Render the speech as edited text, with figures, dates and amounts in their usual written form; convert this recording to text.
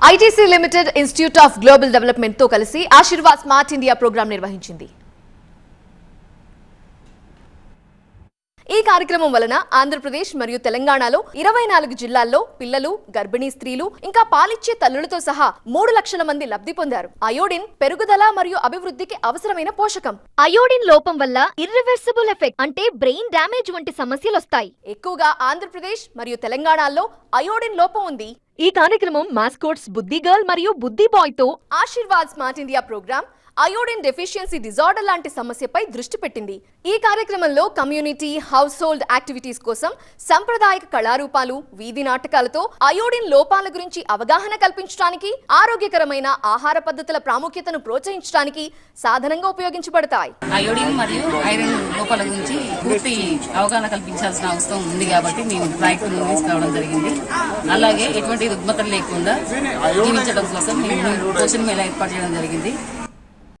ITC limited institute of global development తో కలిసి Aashirvaad smart India programme నిర్వహించింది. ఈ కార్యక్రమం వలన ఆంధ్రప్రదేశ్ మరియు తెలంగాణలో 24 జిల్లాల్లో పిల్లలు, గర్భిణీ స్త్రీలు ఇంకా పాలిచ్చే తల్లులతో సహా 3 లక్షల మంది లబ్ధి పొందారు. అయోడిన్ పెరుగుదల మరియు అభివృద్ధికి అవసరమైన పోషకం. అయోడిన్ లోపం వల్ల ఇర్రివర్సిబుల్ ఎఫెక్ట్ అంటే బ్రెయిన్ డ్యామేజ్ వంటి సమస్యలు వస్తాయి. ఎక్కువగా ఆంధ్రప్రదేశ్ మరియు తెలంగాణలో అయోడిన్ లోపం ఉంది. ఈ కార్యక్రమం మాస్కోట్స్ బుద్ధి గర్ల్ మరియు బుద్ధి బాయ్ తో Aashirvaad smart India programme iodine deficiency disorder లాంటి సమస్యపై దృష్టి పెట్టింది. ఈ కార్యక్రమంలో కమ్యూనిటీ హౌస్ హోల్డ్ యాక్టివిటీస్ కోసం సంప్రదాయక కళారూపాలు, వీధి నాటకాలతో అయోడిన్ లోపాల గురించి అవగాహన కల్పించడానికి, ఆరోగ్యకరమైన ఆహార పద్ధతుల ప్రాముఖ్యతను ప్రోత్సహించడానికి సాధనంగా ఉపయోగించబడతాయి. అయోడిన్ మరియు ఐరన్ లోపాల గురించి పూర్తి అవగాహన కల్పించాల్సిన అవసరం ఉంది కాబట్టి మేము ప్రయత్నం తీసుకోవడం జరిగింది. అలాగే ఎటువంటి రుగ్మతలు లేకుండా జీవించడం కోసం మేము పోషణ మేళ ఏర్పాటు చేయడం జరిగింది.